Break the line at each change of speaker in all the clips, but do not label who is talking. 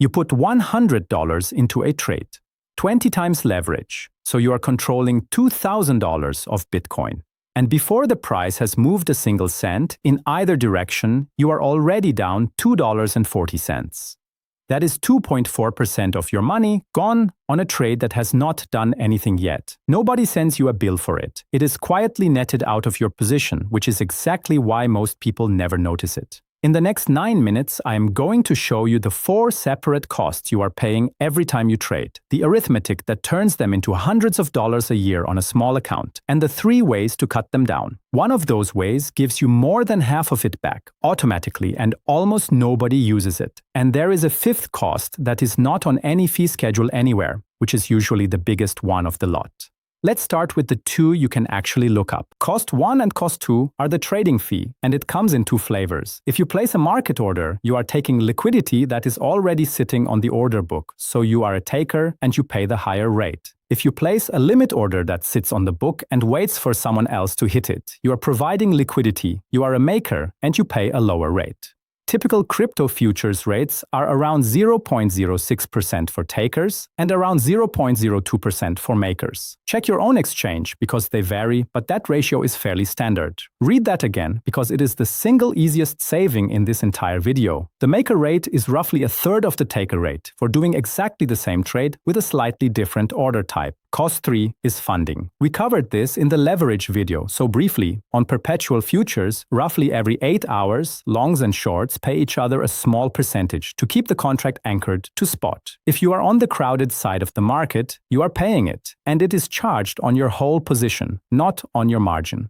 You put $100 into a trade. 20 times leverage, so you are controlling $2,000 of Bitcoin. And before the price has moved a single cent in either direction, you are already down $2.40. That is 2.4% of your money gone on a trade that has not done anything yet. Nobody sends you a bill for it. It is quietly netted out of your position, which is exactly why most people never notice it. In the next 9 minutes, I am going to show you the 4 separate costs you are paying every time you trade, the arithmetic that turns them into hundreds of dollars a year on a small account, and the 3 ways to cut them down. One of those ways gives you more than half of it back, automatically, and almost nobody uses it. And there is a 5th cost that is not on any fee schedule anywhere, which is usually the biggest one of the lot. Let's start with the 2 you can actually look up. Cost 1 and cost 2 are the trading fee, and it comes in 2 flavors. If you place a market order, you are taking liquidity that is already sitting on the order book, so you are a taker and you pay the higher rate. If you place a limit order that sits on the book and waits for someone else to hit it, you are providing liquidity, you are a maker, and you pay a lower rate. Typical crypto futures rates are around 0.06% for takers and around 0.02% for makers. Check your own exchange because they vary, but that ratio is fairly standard. Read that again because it is the single easiest saving in this entire video. The maker rate is roughly a third of the taker rate for doing exactly the same trade with a slightly different order type. Cost 3 is funding. We covered this in the leverage video, so briefly, on perpetual futures, roughly every 8 hours, longs and shorts pay each other a small percentage to keep the contract anchored to spot. If you are on the crowded side of the market, you are paying it, and it is charged on your whole position, not on your margin.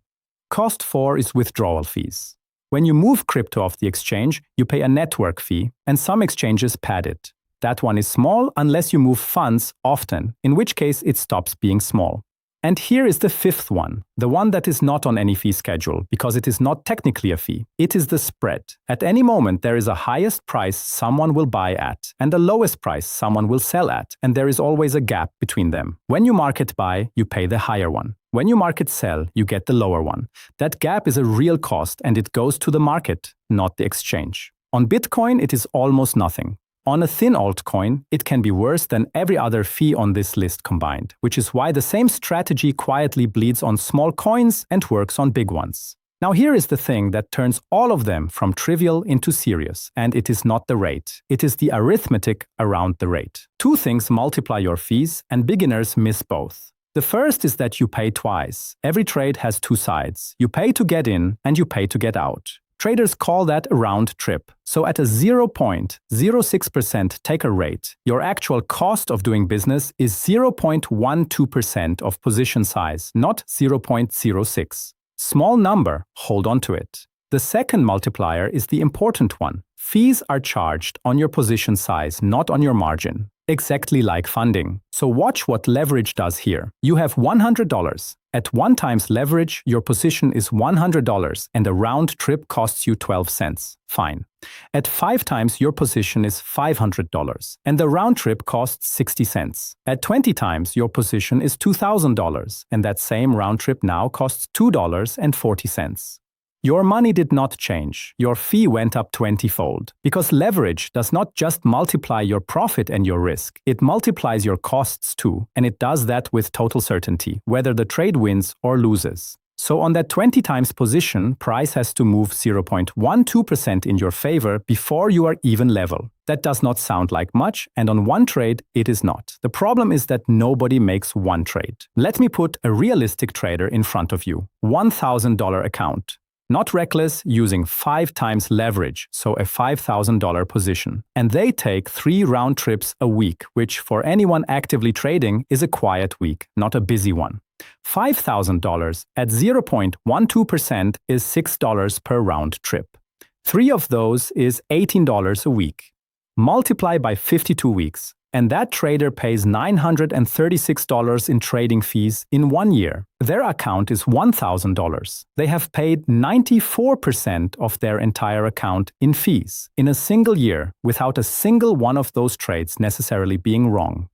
Cost 4 is withdrawal fees. When you move crypto off the exchange, you pay a network fee, and some exchanges pad it. That one is small unless you move funds often, in which case it stops being small. And here is the 5th one, the one that is not on any fee schedule, because it is not technically a fee. It is the spread. At any moment, there is a highest price someone will buy at, and a lowest price someone will sell at, and there is always a gap between them. When you market buy, you pay the higher one. When you market sell, you get the lower one. That gap is a real cost, and it goes to the market, not the exchange. On Bitcoin, it is almost nothing. On a thin altcoin, it can be worse than every other fee on this list combined, which is why the same strategy quietly bleeds on small coins and works on big ones. Now here is the thing that turns all of them from trivial into serious, and it is not the rate. It is the arithmetic around the rate. 2 things multiply your fees, and beginners miss both. The first is that you pay twice. Every trade has 2 sides. You pay to get in, and you pay to get out. Traders call that a round trip. So at a 0.06% taker rate, your actual cost of doing business is 0.12% of position size, not 0.06. Small number, hold on to it. The second multiplier is the important one. Fees are charged on your position size, not on your margin. Exactly like funding. So watch what leverage does here. You have $100. At 1 times leverage, your position is $100 and a round trip costs you 12 cents. Fine. At 5 times, your position is $500 and the round trip costs 60 cents. At 20 times, your position is $2,000 and that same round trip now costs $2.40. Your money did not change. Your fee went up 20-fold. Because leverage does not just multiply your profit and your risk, it multiplies your costs too, and it does that with total certainty, whether the trade wins or loses. So on that 20 times position, price has to move 0.12% in your favor before you are even level. That does not sound like much, and on one trade, it is not. The problem is that nobody makes one trade. Let me put a realistic trader in front of you. $1,000 account. Not reckless, using 5 times leverage, so a $5,000 position. And they take 3 round trips a week, which for anyone actively trading is a quiet week, not a busy one. $5,000 at 0.12% is $6 per round trip. 3 of those is $18 a week. Multiply by 52 weeks. And that trader pays $936 in trading fees in 1 year. Their account is $1,000. They have paid 94% of their entire account in fees in a single year without a single one of those trades necessarily being wrong.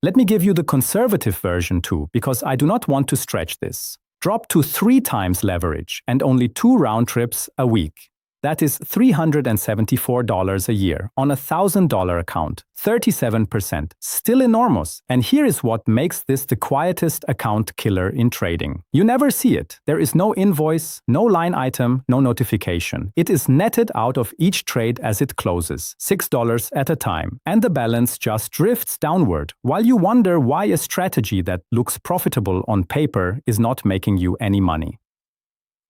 Let me give you the conservative version too, because I do not want to stretch this. Drop to 3 times leverage and only 2 round trips a week. That is $374 a year on a $1,000 account, 37%, still enormous. And here is what makes this the quietest account killer in trading. You never see it. There is no invoice, no line item, no notification. It is netted out of each trade as it closes, $6 at a time, and the balance just drifts downward, while you wonder why a strategy that looks profitable on paper is not making you any money.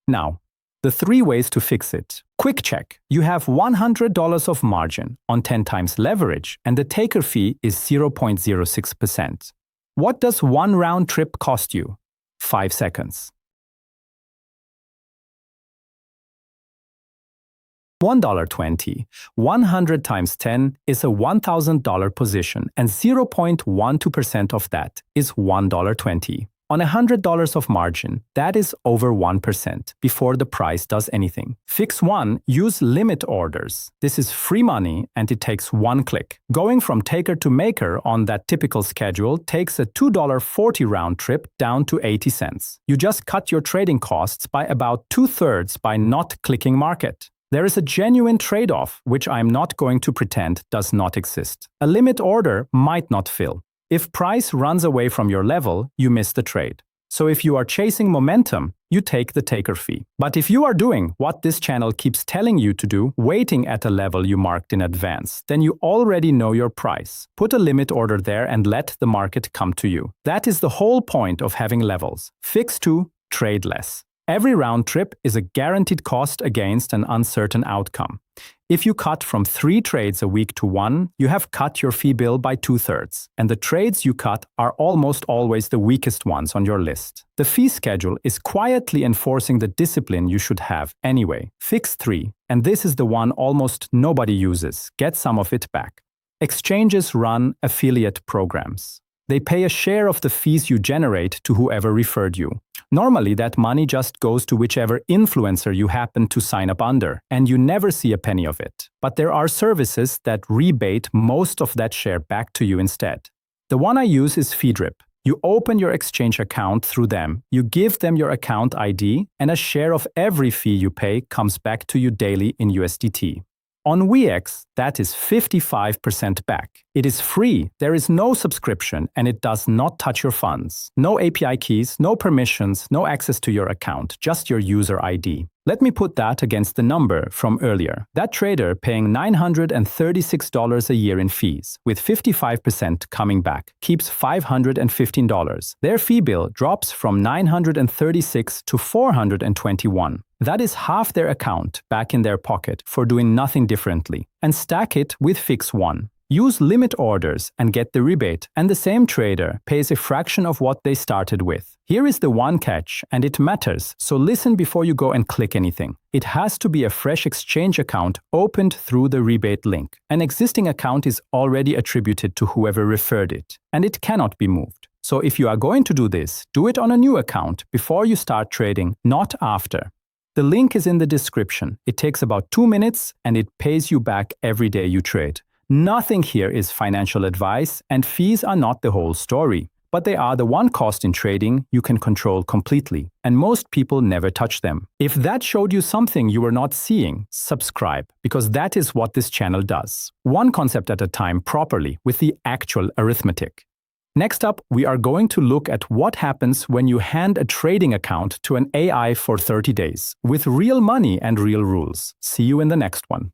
Now, the 3 ways to fix it. Quick check. You have $100 of margin on 10 times leverage, and the taker fee is 0.06%. What does one round trip cost you? 5 seconds. $1.20. 100 times 10 is a $1,000 position, and 0.12% of that is $1.20. On $100 of margin, that is over 1% before the price does anything. Fix 1, use limit orders. This is free money and it takes 1 click. Going from taker to maker on that typical schedule takes a $2.40 round trip down to 80 cents. You just cut your trading costs by about 2/3 by not clicking market. There is a genuine trade-off, which I'm not going to pretend does not exist. A limit order might not fill. If price runs away from your level, you miss the trade. So if you are chasing momentum, you take the taker fee. But if you are doing what this channel keeps telling you to do, waiting at a level you marked in advance, then you already know your price. Put a limit order there and let the market come to you. That is the whole point of having levels. Fix 2, trade less. Every round trip is a guaranteed cost against an uncertain outcome. If you cut from 3 trades a week to 1, you have cut your fee bill by 2/3, and the trades you cut are almost always the weakest ones on your list. The fee schedule is quietly enforcing the discipline you should have anyway. Fix 3, and this is the one almost nobody uses. Get some of it back. Exchanges run affiliate programs. They pay a share of the fees you generate to whoever referred you. Normally, that money just goes to whichever influencer you happen to sign up under, and you never see a penny of it. But there are services that rebate most of that share back to you instead. The one I use is 𝗕Drip. You open your exchange account through them, you give them your account ID, and a share of every fee you pay comes back to you daily in USDT. On 𝗕X, that is 55% back. It is free, there is no subscription, and it does not touch your funds. No API keys, no permissions, no access to your account, just your user ID. Let me put that against the number from earlier. That trader paying $936 a year in fees, with 55% coming back, keeps $515. Their fee bill drops from $936 to $421. That is half their account back in their pocket for doing nothing differently. And stack it with Fix 1. Use limit orders and get the rebate, and the same trader pays a fraction of what they started with. Here is the one catch, and it matters, so listen before you go and click anything. It has to be a fresh exchange account opened through the rebate link. An existing account is already attributed to whoever referred it, and it cannot be moved. So if you are going to do this, do it on a new account before you start trading, not after. The link is in the description. It takes about 2 minutes and it pays you back every day you trade. Nothing here is financial advice, and fees are not the whole story. But they are the one cost in trading you can control completely, and most people never touch them. If that showed you something you were not seeing, subscribe, because that is what this channel does. One concept at a time properly, with the actual arithmetic. Next up, we are going to look at what happens when you hand a trading account to an AI for 30 days, with real money and real rules. See you in the next one.